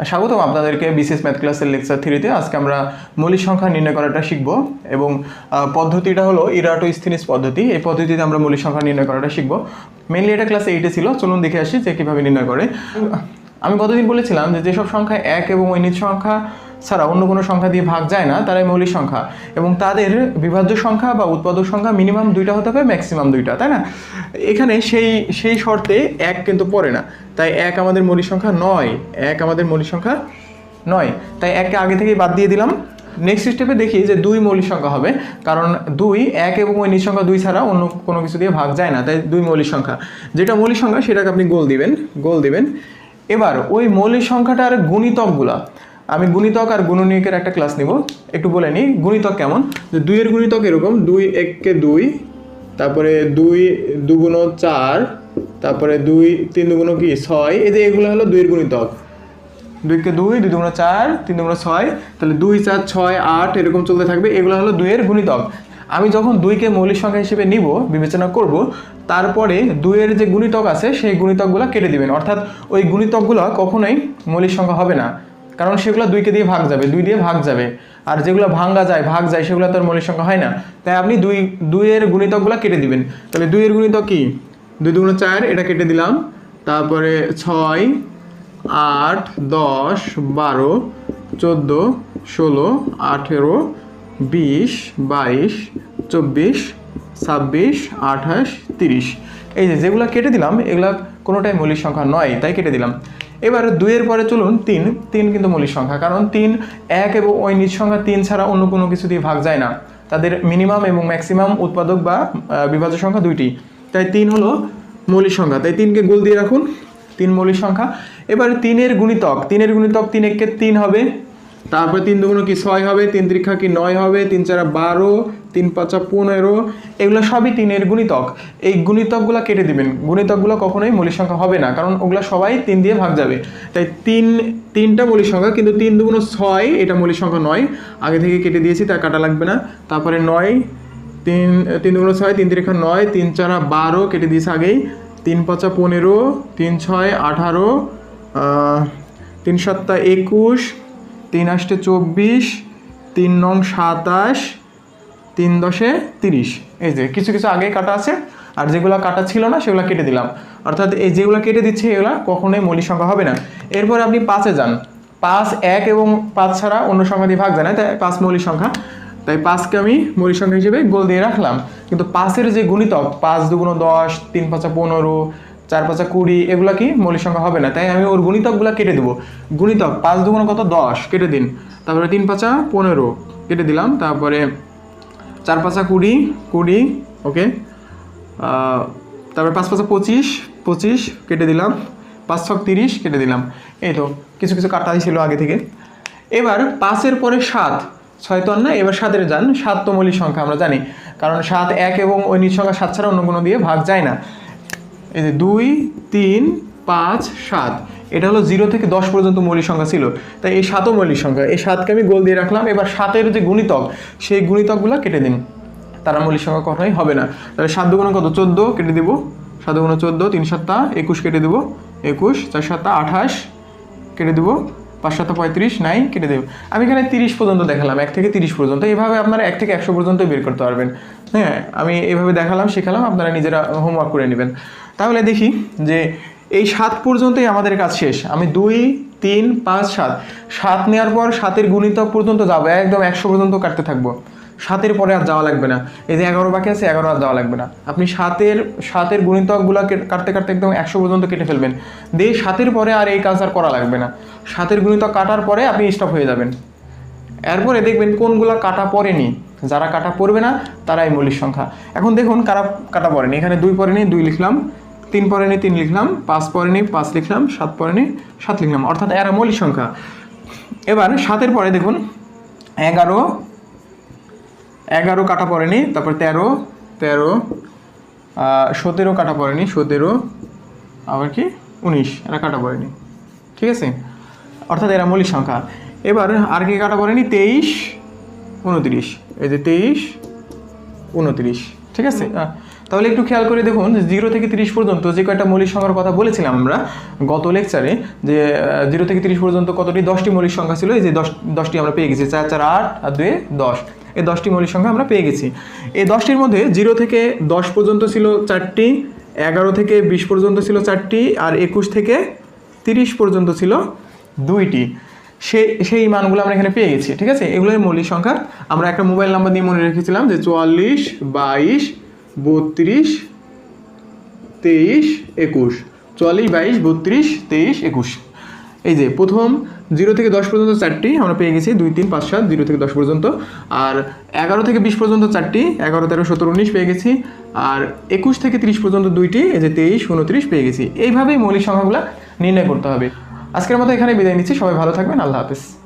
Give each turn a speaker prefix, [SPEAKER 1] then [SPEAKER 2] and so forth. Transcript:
[SPEAKER 1] স্বাগতম আপনাদেরকে BCS math ক্লাসের লেকচার 3-তে। আজকে আমরা মৌলিক সংখ্যা নির্ণয় করাটা শিখব এবং পদ্ধতিটা হলো ইরাটোস্থিনিস পদ্ধতি। এই পদ্ধতিতে আমরা মৌলিক সংখ্যা নির্ণয় করাটা শিখব। মেইনলি এটা ক্লাস 8-এ ছিল, চলুন দেখে আসি যে কীভাবে নির্ণয় করে। আমি গতদিন বলেছিলাম যে যেসব সংখ্যা এক এবং ওই নিজ সংখ্যা ছাড়া অন্য কোনো সংখ্যা দিয়ে ভাগ যায় না তারাই মৌলিক সংখ্যা, এবং তাদের বিভাজ্য সংখ্যা বা উৎপাদক সংখ্যা মিনিমাম 2টা হতে হবে, ম্যাক্সিমাম 2টা, তাই না? এখানে সেই শর্তে এক কিন্তু পড়ে না, তাই এক আমাদের মৌলিক সংখ্যা নয়। এক আমাদের মৌলিক সংখ্যা নয়, তাই এককে আগে থেকেই বাদ দিয়ে দিলাম। নেক্সট স্টেপে দেখি যে 2 মৌলিক সংখ্যা হবে, কারণ 2 এক এবং ওই নিজ সংখ্যা 2 ছাড়া অন্য কোনো কিছু দিয়ে ভাগ যায় না, তাই 2 মৌলিক সংখ্যা। যেটা মৌলিক সংখ্যা সেটাকে আপনি গোল দিবেন। এবার ওই মৌলিক সংখ্যাটার গুণিতকগুলা, আমি গুণিতক আর গুণনীয়কের একটা ক্লাস নিব। একটু বলে নিই গুণিতক কেমন। যে 2 এর গুণিতক এরকম, 2 1 2, তারপরে 2 2 গুণ 4, তারপরে 2 3 2 গুণ 6। এই যে এগুলো হলো 2 এর গুণিতক। 2 কে 2, 2 গুণ 4, 3 গুণ 6, তাহলে 2 4 6 8 এরকম চলতে থাকবে। এগুলো হলো 2 এর গুণিতক। আমি যখন 2কে মৌলিক সংখ্যা হিসেবে নিব, বিবেচনা করব, তারপরে 2 এর যে গুণিতক আছে সেই গুণিতকগুলো কেটে দিবেন। অর্থাৎ ওই গুণিতকগুলো কখনোই মৌলিক সংখ্যা হবে না, কারণ সেগুলো 2কে দিয়ে ভাগ যাবে, 2 দিয়ে ভাগ যাবে। আর যেগুলো ভাগ যায় সেগুলো তো আর মৌলিক সংখ্যা হয় না, তাই আপনি 2 এর গুণিতকগুলো কেটে দিবেন। তাহলে 2 এর গুণিতক কি? 2 2 গুণ 4, এটা কেটে দিলাম। তারপরে 6 8 10 12 14 16 18 20 22 24 26 28 30। এই যেগুলো কেটে দিলাম এগুলা কোনোটাই মৌলিক সংখ্যা নয়, তাই কেটে দিলাম। এবার 2 এর পরে চলুন 3 কিন্তু মৌলিক সংখ্যা, কারণ 3 এক এবং ওই নিজ সংখ্যা 3 ছাড়া অন্য কোনো কিছু দিয়ে ভাগ যায় না। তাদের মিনিমাম এবং ম্যাক্সিমাম উৎপাদক বা বিভাজ্য সংখ্যা 2টি, তাই 3 হলো মৌলিক সংখ্যা। তাই 3কে গোল দিয়ে রাখুন, 3 মৌলিক সংখ্যা। এবার 3 এর গুণিতক 3 1 কে 3 হবে, তারপর 3 2 গুণ 6 হবে, 3 3 9 হবে, 3 4 12, 3 5 15। এগুলো সবই 3 এর গুণিতক। এই গুণিতকগুলো কেটে দিবেন। গুণিতকগুলো কখনোই মৌলিক সংখ্যা হবে না, কারণ ওগুলো সবাই 3 দিয়ে ভাগ যাবে। তাই 3টা মৌলিক সংখ্যা, কিন্তু 3 2 গুণ 6 এটা মৌলিক সংখ্যা নয়, আগে থেকে কেটে দিয়েছি, তার কাটা লাগবে না। তারপরে 9, 3 2 গুণ 6, 3 3 9, 3 4 12 কেটে দিয়েছি আগেই, 3 5 15, 3 6 18, 3 7 21, 3 8 24, 3 9 27, 3 10 30। এই যে কিছু আগে কাটা আছে, আর যেগুলো কাটা ছিল না সেগুলো কেটে দিলাম। অর্থাৎ এই যেগুলো কেটে দিচ্ছে এগুলো কখনোই মৌলিক সংখ্যা হবে না। এরপর আপনি 5-এ যান। 5 এক এবং 5 ছাড়া অন্য সংখ্যা দিয়ে ভাগ যায় না, তাই 5 মৌলিক সংখ্যা। তাই 5কে আমি মৌলিক সংখ্যা হিসেবে গোল দিয়ে রাখলাম। কিন্তু 5-এর যে গুণিতক 5 2 গুণ 10, 3 5 15, 4 5 20, এগুলো কি মৌলিক সংখ্যা হবে না, তাই আমি ওর গুণিতকগুলো কেটে দেবো। গুণিতক 5 2 গুণ 10 কেটে দিন, তারপরে 3 5 15 কেটে দিলাম, তারপরে 4 5 20, ওকে, তারপরে 5 5 25 কেটে দিলাম, 5 6 30 কেটে দিলাম। এই তো কিছু কাটাই ছিল আগে থেকে। এবার 5-এর পরে 7, 6 তো আর না, এবার 7-এর যান। 7 তো মৌলিক সংখ্যা আমরা জানি, কারণ 7 এক এবং ওই নিজ সংখ্যা 7 ছাড়া অন্য কোনো দিয়ে ভাগ যায় না। এই যে 2 3 5 7, এটা হলো 0 থেকে 10 পর্যন্ত মৌলিক সংখ্যা ছিল, তাই এই 7ও মৌলিক সংখ্যা। এই 7কে আমি গোল দিয়ে রাখলাম। এবার 7-এর যে গুণিতক সেই গুণিতকগুলো কেটে দিন, তারা মৌলিক সংখ্যা কখনোই হবে না। তাহলে 7 2 গুণ 14 কেটে দেবো, 7 গুণ 14, 3 7 21 কেটে দেবো, 21, 4 7 28 কেটে দেবো, 5 7 35 9 কেটে দেবো। আমি এখানে 30 পর্যন্ত দেখালাম, 1 থেকে 30 পর্যন্ত। এইভাবে আপনারা 1 থেকে 100 পর্যন্ত বের করতে পারবেন। হ্যাঁ, আমি এইভাবে দেখালাম, শেখালাম, আপনারা নিজেরা হোমওয়ার্ক করে নেবেন। তাহলে দেখি যে এই 7 পর্যন্তই আমাদের কাজ শেষ। আমি 2 3 5 7 নেওয়ার পর 7-এর গুণিতক পর্যন্ত যাবো, একদম 100 পর্যন্ত কাটতে থাকবো। 7-এর পরে আর যাওয়া লাগবে না। এই যে 11 বাকি আছে, 11 আর যাওয়া লাগবে না। আপনি 7-এর গুণিতকগুলো কাটতে একদম 100 পর্যন্ত কেটে ফেলবেন, দিয়ে 7-এর পরে আর এই কাজ আর করা লাগবে না। 7-এর গুণিতক কাটার পরে আপনি স্টপ হয়ে যাবেন। এরপরে দেখবেন কোনগুলো কাটা পড়েনি। যারা কাটা পড়বে না তারাই মৌলিক সংখ্যা। এখন দেখুন কারা কাটা পড়েনি। এখানে 2 পড়েনি, 2 লিখলাম, 3 পড়েনি, 3 লিখলাম, 5 পড়েনি, 5 লিখলাম, 7 পড়েনি, 7 লিখলাম, অর্থাৎ এরা মৌলিক সংখ্যা। এবার 7-এর পরে দেখুন 11 কাটা পড়েনি, তারপর 13 17 কাটা পড়েনি, 17, আবার কি 19, এরা কাটা পড়েনি। ঠিক আছে, অর্থাৎ এরা মৌলিক সংখ্যা। এবার আর কি কাটা পড়েনি? 23 29, এই যে 23 29, ঠিক আছে। তাহলে একটু খেয়াল করে দেখুন যে 0 থেকে 30 পর্যন্ত যে কয়টা মৌলিক সংখ্যার কথা বলেছিলাম আমরা গত লেকচারে, যে 0 থেকে 30 পর্যন্ত কতটি 10টি মৌলিক সংখ্যা ছিল, এই যে 10টি আমরা পেয়ে গেছি, 4 4 8 আর 2 10, এই 10টি মৌলিক সংখ্যা আমরা পেয়ে গেছি। এই 10টির মধ্যে 0 থেকে 10 পর্যন্ত ছিল 4টি, 11 থেকে 20 পর্যন্ত ছিল 4টি, আর 21 থেকে 30 পর্যন্ত ছিল 2টি। সেই মানগুলো আমরা এখানে পেয়ে গেছি, ঠিক আছে। এগুলোই মৌলিক সংখ্যা। আমরা একটা মোবাইল নাম্বার দিয়ে মনে রেখেছিলাম যে 44 22 32 23 21, 44 22 32 23 21। এই যে প্রথম 0 থেকে 10 পর্যন্ত 4টি আমরা পেয়ে গেছি, 2 3 5 7, 0 থেকে 10 পর্যন্ত। আর 11 থেকে 20 পর্যন্ত 4টি, 11 13 17 19 পেয়ে গেছি। আর 21 থেকে 30 পর্যন্ত 2টি, এই যে 23 29 পেয়ে গেছি। এইভাবেই মৌলিক সংখ্যাগুলো নির্ণয় করতে হবে। আজকের মতো এখানে বিদায় নিচ্ছি, সবাই ভালো থাকবেন, আল্লাহ হাফেজ।